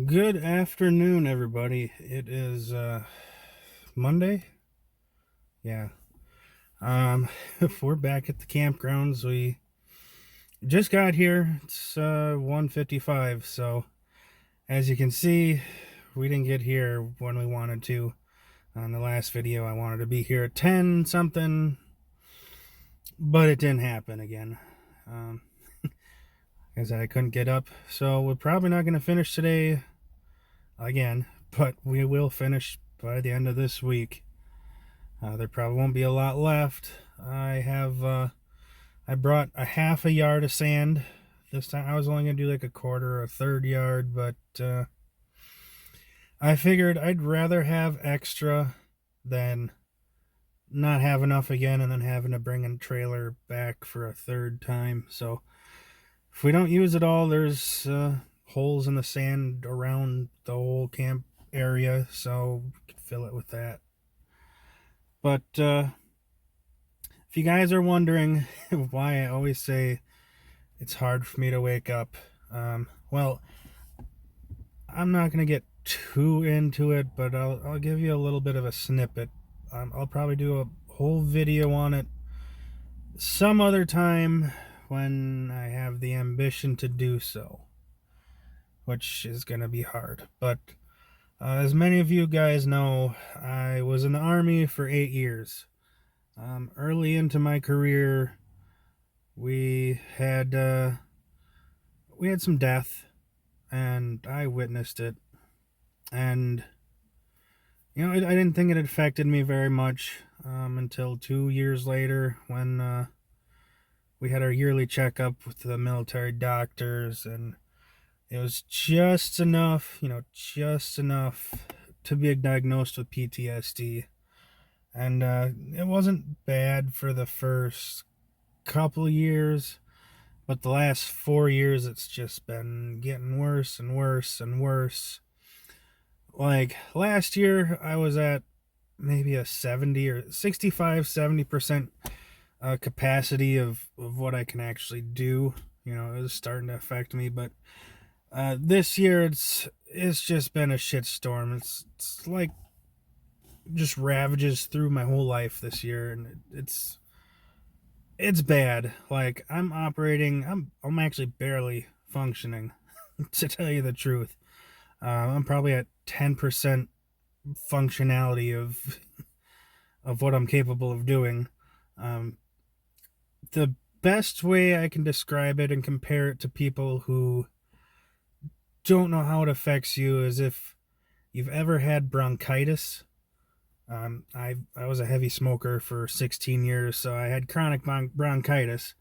Good afternoon, everybody. It is Monday. Yeah. Um, we're back at the campgrounds. We just got here. It's 1:55. So as you can see, we didn't get here when we wanted to. On the last video, I wanted to be here at 10 something, but it didn't happen again. Um, as I couldn't get up. So we're probably not going to finish today again, but we will finish by the end of this week. There probably won't be a lot left. I brought a half a yard of sand. This time I was only going to do like a quarter or a third yard, but I figured I'd rather have extra than not have enough again and then having to bring a trailer back for a third time. So if we don't use it all, there's holes in the sand around the whole camp area, so we can fill it with that. But if you guys are wondering why I always say it's hard for me to wake up, well, I'm not going to get too into it, but I'll give you a little bit of a snippet. I'll probably do a whole video on it some other time when I have the ambition to do so, which is going to be hard. But as many of you guys know, I was in the Army for 8 years. Early into my career, we had some death, and I witnessed it. And I didn't think it affected me very much until 2 years later, when we had our yearly checkup with the military doctors, and it was just enough, just enough to be diagnosed with PTSD. And it wasn't bad for the first couple years, but the last 4 years it's just been getting worse and worse and worse. Like last year I was at maybe a 70 or 65-70% capacity of what I can actually do. It was starting to affect me, but this year it's just been a shitstorm. It's like just ravages through my whole life this year, and it's bad. Like I'm actually barely functioning to tell you the truth. I'm probably at 10% functionality of what I'm capable of doing. The best way I can describe it and compare it to people who don't know how it affects you is if you've ever had bronchitis. I was a heavy smoker for 16 years, so I had chronic bronchitis.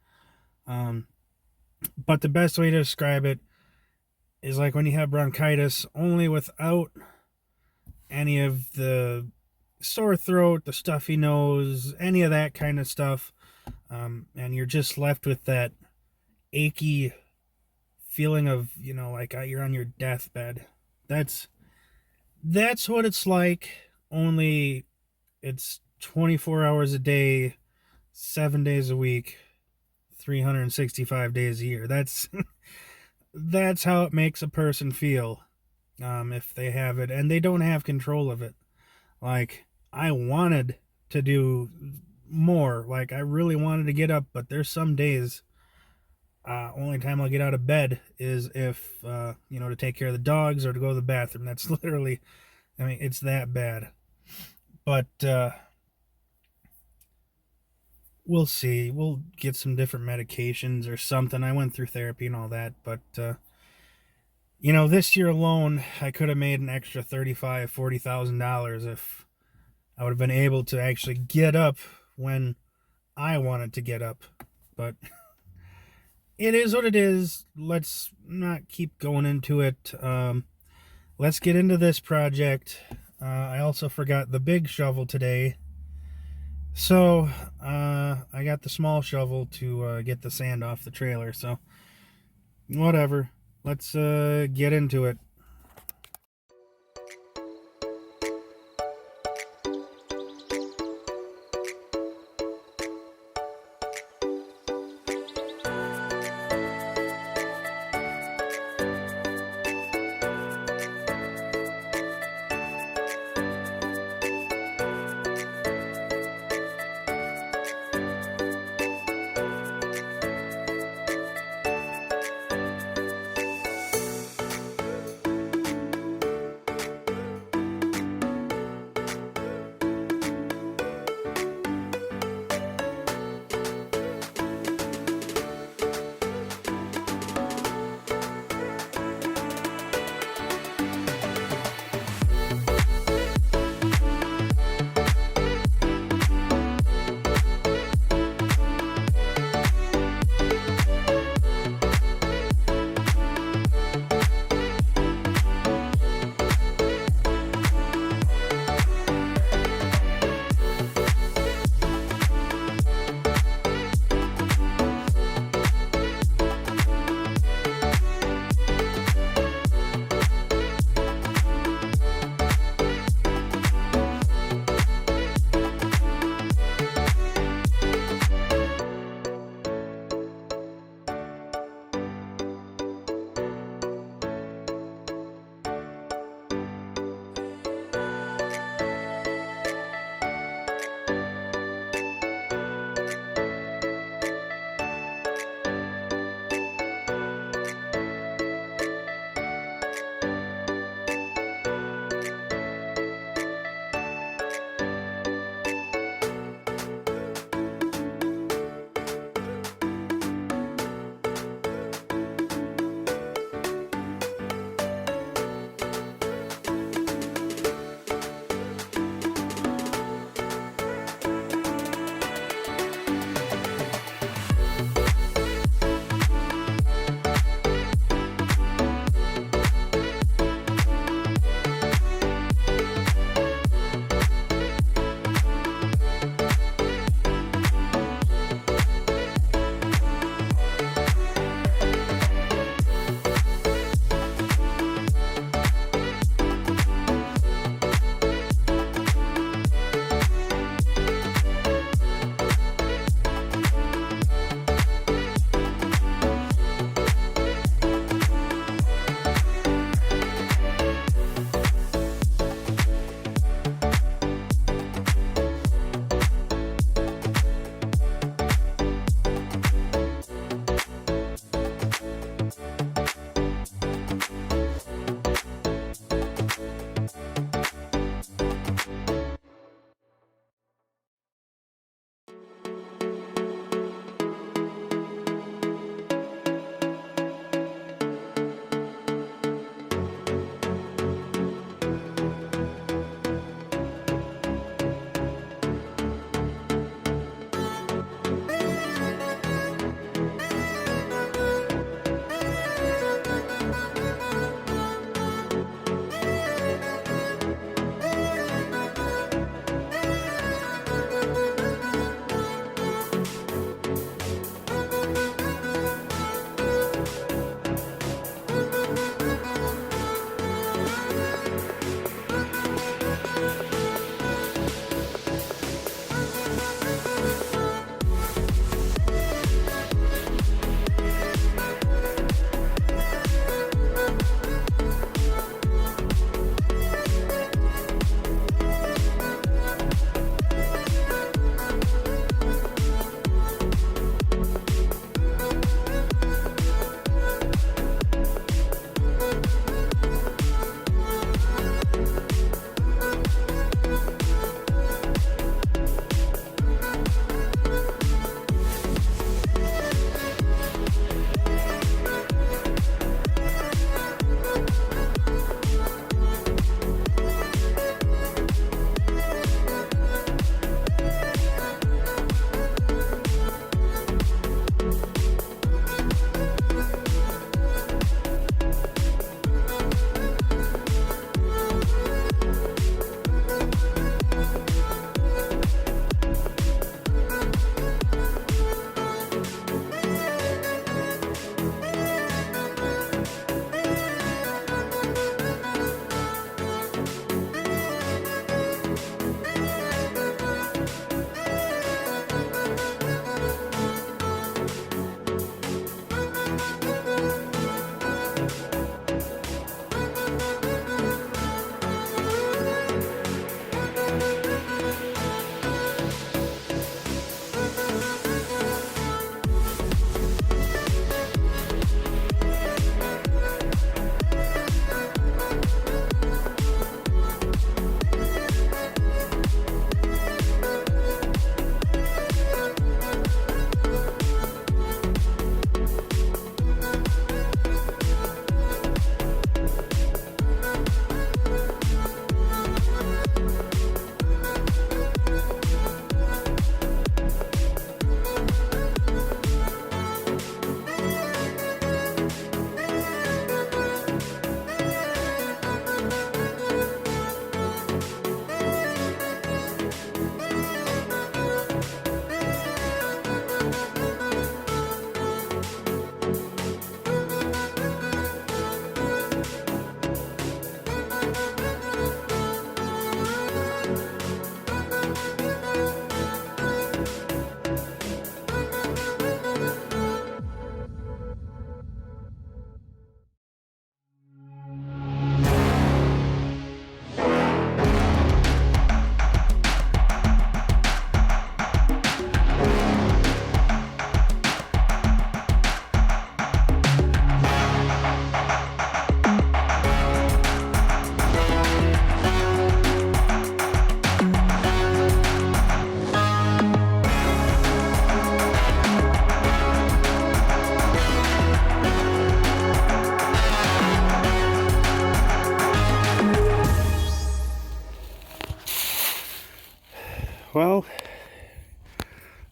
But the best way to describe it is like when you have bronchitis, only without any of the sore throat, the stuffy nose, any of that kind of stuff, and you're just left with that achy feeling of, like you're on your deathbed. That's what it's like, only it's 24 hours a day, 7 days a week, 365 days a year. That's how it makes a person feel if they have it and they don't have control of it. Like, I wanted to do more. Like, I really wanted to get up, but there's some days only time I'll get out of bed is if to take care of the dogs or to go to the bathroom. That's literally, it's that bad. But we'll see. We'll get some different medications or something. I went through therapy and all that, but this year alone, I could have made an extra $40,000 if I would have been able to actually get up when I wanted to get up. But it is what it is. Let's not keep going into it. Let's get into this project. I also forgot the big shovel today. So, I got the small shovel to get the sand off the trailer. So, whatever. Let's get into it.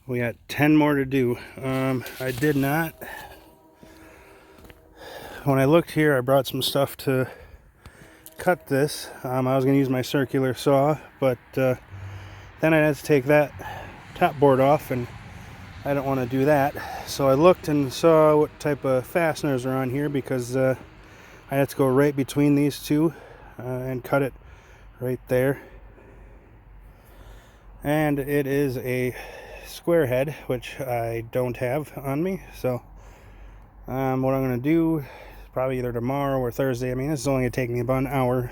We got 10 more to do. I did not. When I looked here, I brought some stuff to cut this. I was going to use my circular saw, but then I had to take that top board off, and I don't want to do that. So I looked and saw what type of fasteners are on here, because I had to go right between these two and cut it right there. And it is a square head, which I don't have on me. So what I'm going to do, probably either tomorrow or Thursday, I mean, this is only going to take me about an hour.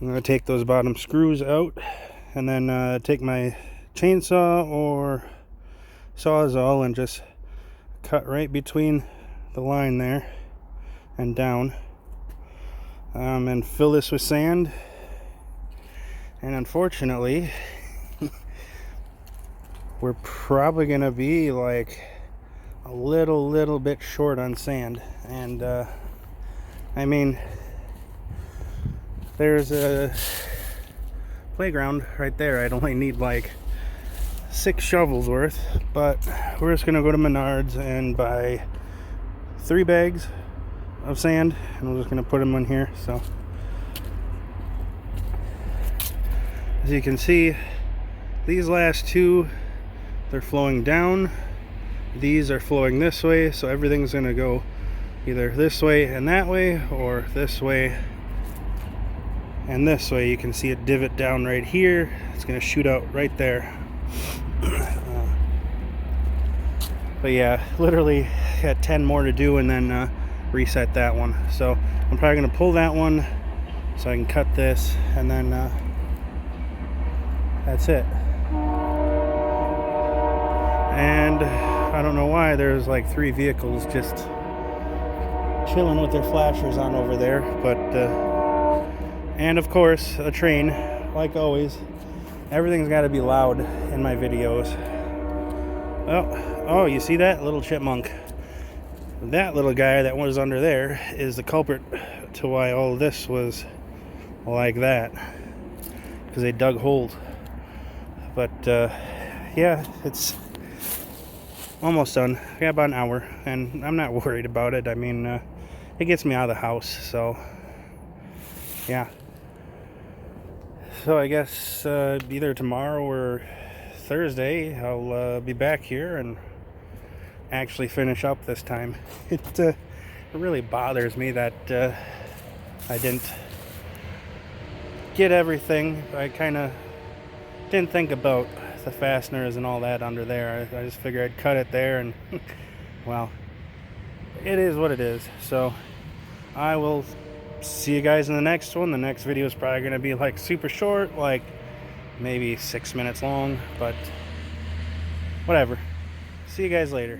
I'm going to take those bottom screws out, and then take my chainsaw or sawzall and just cut right between the line there and down, and fill this with sand. And unfortunately, we're probably going to be like a little bit short on sand. And I mean, there's a playground right there. I'd only need like 6 shovels worth, but we're just gonna go to Menards and buy 3 bags of sand, and we're just gonna put them in here. So as you can see, these last 2, they're flowing down. These are flowing this way, so everything's gonna go either this way and that way, or this way and this way. You can see a divot down right here. It's gonna shoot out right there. But yeah, literally got 10 more to do, and then reset that one. So I'm probably gonna pull that one so I can cut this, and then that's it. And I don't know why there's like 3 vehicles just chilling with their flashers on over there, but and of course a train, like always. Everything's got to be loud in my videos. Oh, you see that little chipmunk? That little guy that was under there is the culprit to why all of this was like that, because they dug holes. But yeah, it's almost done. I got about an hour, and I'm not worried about it. I mean, it gets me out of the house, so yeah. So I guess either tomorrow or Thursday I'll be back here and actually finish up this time. It really bothers me that I didn't get everything. I kind of didn't think about the fasteners and all that under there. I just figured I'd cut it there, and well, it is what it is. So I will see you guys in the next one. The next video is probably going to be like super short, like maybe 6 minutes long, but whatever. See you guys later.